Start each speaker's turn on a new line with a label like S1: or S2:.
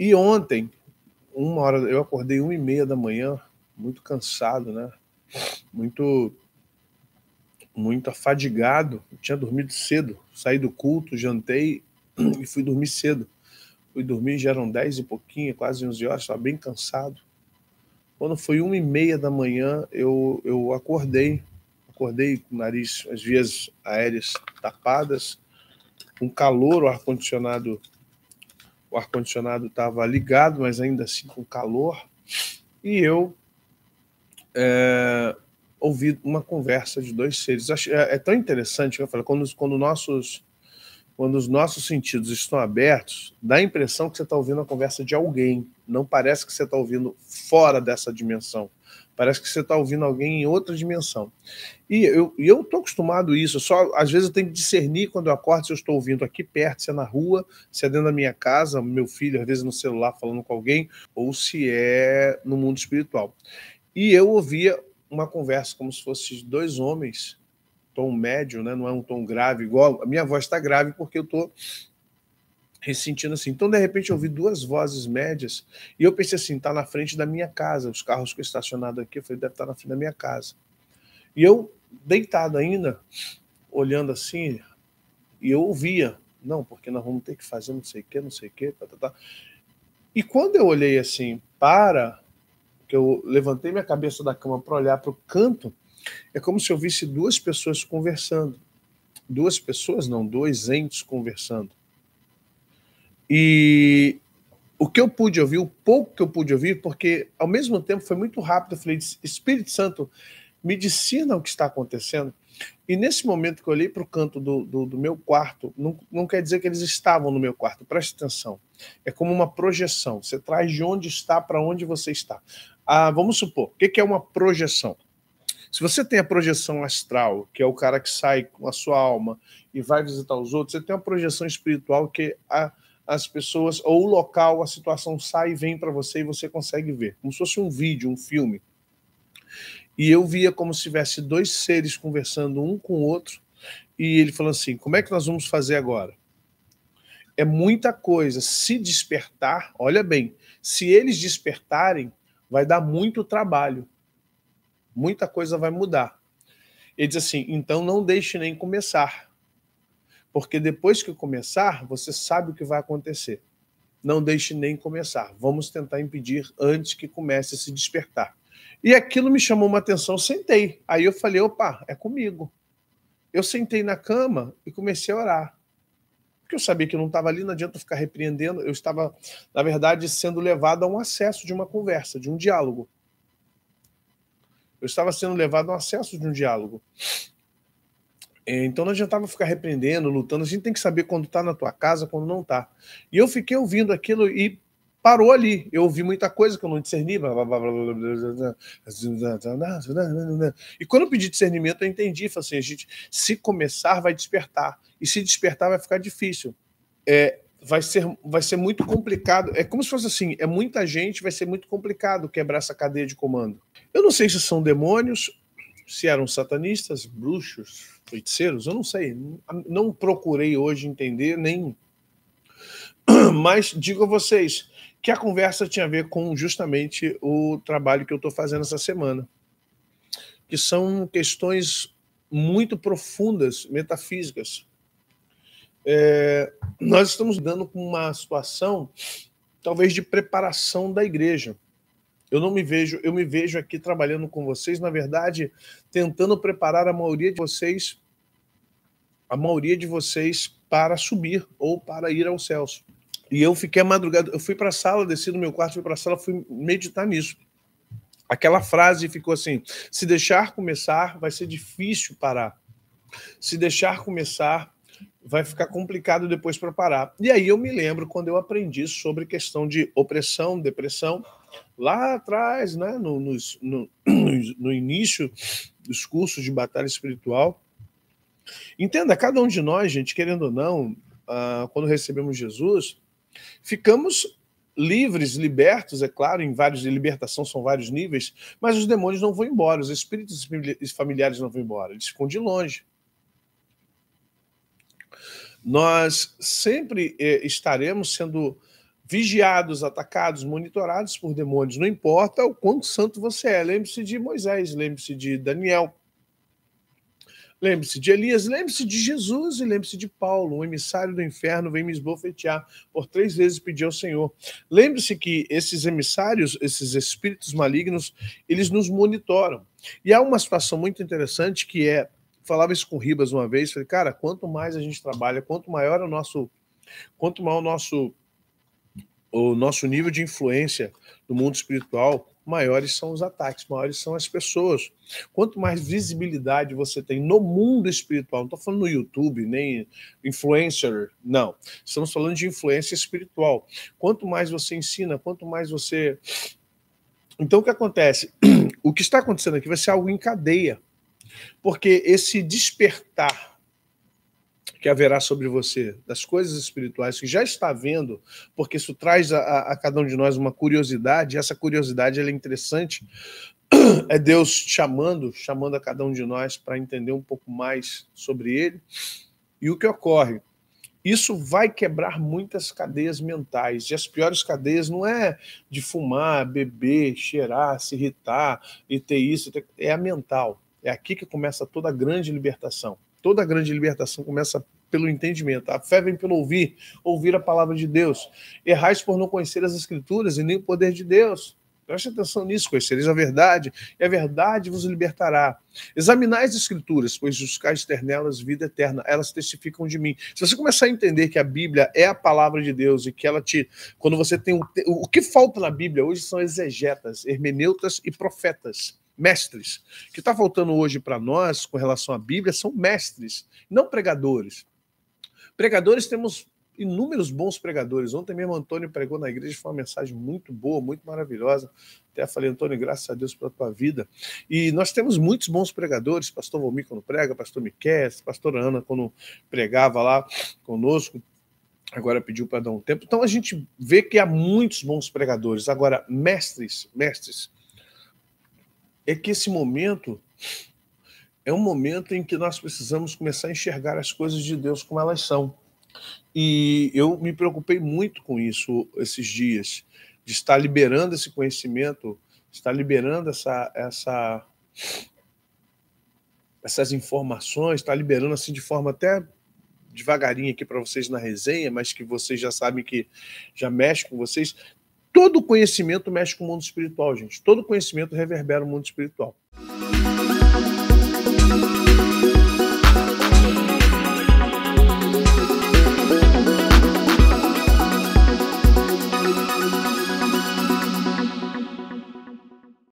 S1: E ontem, 1h, eu acordei 1h30 da manhã, muito cansado, né? Muito afadigado. Eu tinha dormido cedo, saí do culto, jantei e fui dormir cedo. Fui dormir, já eram 10 e pouquinho, quase 11 horas, estava bem cansado. Quando foi 1h30 da manhã, eu acordei com o nariz, as vias aéreas tapadas, com calor, o ar-condicionado estava ligado, mas ainda assim com calor, e eu ouvi uma conversa de dois seres. É tão interessante que eu falei, quando os nossos sentidos estão abertos, dá a impressão que você está ouvindo a conversa de alguém. Não parece que você está ouvindo fora dessa dimensão. Parece que você está ouvindo alguém em outra dimensão. E eu estou acostumado a isso. Só às vezes eu tenho que discernir quando eu acordo se eu estou ouvindo aqui perto, se é na rua, se é dentro da minha casa, meu filho, às vezes no celular falando com alguém, ou se é no mundo espiritual. E eu ouvia uma conversa como se fossem dois homens, tom médio, né? Não é um tom grave, igual a minha voz está grave porque eu estou ressentindo assim. Então, de repente, eu ouvi duas vozes médias e eu pensei assim, está na frente da minha casa, os carros que eu estacionado aqui, eu falei, deve estar na frente da minha casa. E eu, deitado ainda, olhando assim, e eu ouvia, não, porque nós vamos ter que fazer não sei o que, tá. E quando eu olhei assim, que eu levantei minha cabeça da cama para olhar para o canto, é como se eu visse duas pessoas conversando. Duas pessoas, não, dois entes conversando. E o que eu pude ouvir, o pouco que eu pude ouvir, porque ao mesmo tempo foi muito rápido, eu falei, Espírito Santo, me ensina o que está acontecendo. E nesse momento que eu olhei para o canto do meu quarto, não quer dizer que eles estavam no meu quarto, preste atenção. É como uma projeção, você traz de onde está para onde você está. Vamos supor, o que é uma projeção? Se você tem a projeção astral, que é o cara que sai com a sua alma e vai visitar os outros, você tem a projeção espiritual, que as pessoas, ou o local, a situação sai e vem para você e você consegue ver, como se fosse um vídeo, um filme. E eu via como se tivesse dois seres conversando um com o outro, e ele falou assim, como é que nós vamos fazer agora? É muita coisa. Se despertar, olha bem, se eles despertarem, vai dar muito trabalho. Muita coisa vai mudar. Ele diz assim, então não deixe nem começar. Porque depois que começar, você sabe o que vai acontecer. Não deixe nem começar. Vamos tentar impedir antes que comece a se despertar. E aquilo me chamou uma atenção, sentei. Aí eu falei, opa, é comigo. Eu sentei na cama e comecei a orar. Porque eu sabia que eu não estava ali, não adianta ficar repreendendo. Eu estava, na verdade, sendo levado a um acesso de uma conversa, de um diálogo. Eu estava sendo levado a um acesso de um diálogo. Então não adiantava ficar repreendendo, lutando. A gente tem que saber quando está na tua casa, quando não está. E eu fiquei ouvindo aquilo e parou ali. Eu ouvi muita coisa que eu não discerni. E quando eu pedi discernimento, eu entendi. Falei assim, gente, se começar, vai despertar. E se despertar, vai ficar difícil. Vai ser muito complicado. É como se fosse assim, é muita gente, vai ser muito complicado quebrar essa cadeia de comando. Eu não sei se são demônios, se eram satanistas, bruxos, feiticeiros, eu não sei. Não procurei hoje entender, nem... Mas digo a vocês que a conversa tinha a ver com justamente o trabalho que eu estou fazendo essa semana, que são questões muito profundas, metafísicas. Nós estamos lidando com uma situação, talvez, de preparação da igreja. Eu me vejo aqui trabalhando com vocês, na verdade, tentando preparar a maioria de vocês para subir ou para ir aos céus. E eu fiquei a madrugada, eu fui para a sala, desci do meu quarto, fui para a sala, fui meditar nisso. Aquela frase ficou assim, se deixar começar, vai ser difícil parar. Se deixar começar, vai ficar complicado depois para parar. E aí eu me lembro quando eu aprendi sobre questão de opressão, depressão, lá atrás, né, no início dos cursos de batalha espiritual. Entenda, cada um de nós, gente, querendo ou não, quando recebemos Jesus, ficamos livres, libertos, é claro, em vários, de libertação são vários níveis, mas os demônios não vão embora, os espíritos familiares não vão embora, eles ficam de longe. Nós sempre estaremos sendo vigiados, atacados, monitorados por demônios. Não importa o quanto santo você é. Lembre-se de Moisés, lembre-se de Daniel, lembre-se de Elias, lembre-se de Jesus e lembre-se de Paulo. O emissário do inferno vem me esbofetear, por 3 vezes pedi ao Senhor. Lembre-se que esses emissários, esses espíritos malignos, eles nos monitoram. E há uma situação muito interessante que é, falava isso com o Ribas uma vez, falei, cara, quanto mais a gente trabalha, quanto maior o nosso nível de influência no mundo espiritual, maiores são os ataques, maiores são as pessoas. Quanto mais visibilidade você tem no mundo espiritual, não estou falando no YouTube, nem influencer, não. Estamos falando de influência espiritual. Quanto mais você ensina, quanto mais você... Então, o que acontece? O que está acontecendo aqui vai ser algo em cadeia. Porque esse despertar que haverá sobre você, das coisas espirituais que já está vendo, porque isso traz a cada um de nós uma curiosidade, e essa curiosidade ela é interessante, é Deus chamando a cada um de nós para entender um pouco mais sobre ele. E o que ocorre? Isso vai quebrar muitas cadeias mentais, e as piores cadeias não é de fumar, beber, cheirar, se irritar e ter isso, é a mental. É aqui que começa toda a grande libertação. Toda a grande libertação começa pelo entendimento. A fé vem pelo ouvir a palavra de Deus. Errais por não conhecer as Escrituras e nem o poder de Deus. Preste atenção nisso, conhecereis a verdade, e a verdade vos libertará. Examinai as Escrituras, pois buscais ter nelas vida eterna, elas testificam de mim. Se você começar a entender que a Bíblia é a palavra de Deus e que ela quando você tem o que falta na Bíblia hoje são exegetas, hermeneutas e profetas. Mestres. O que está faltando hoje para nós com relação à Bíblia são mestres, não pregadores. Pregadores, temos inúmeros bons pregadores. Ontem mesmo Antônio pregou na igreja, foi uma mensagem muito boa, muito maravilhosa. Até falei, Antônio, graças a Deus pela tua vida. E nós temos muitos bons pregadores, pastor Valmir quando prega, pastor Miquel, pastor Ana quando pregava lá conosco. Agora pediu para dar um tempo. Então a gente vê que há muitos bons pregadores. Agora, mestres, é que esse momento é um momento em que nós precisamos começar a enxergar as coisas de Deus como elas são. E eu me preocupei muito com isso esses dias, de estar liberando esse conhecimento, estar liberando essas informações, estar liberando assim de forma até devagarinho aqui para vocês na resenha, mas que vocês já sabem que já mexe com vocês. Todo conhecimento mexe com o mundo espiritual, gente. Todo conhecimento reverbera o mundo espiritual.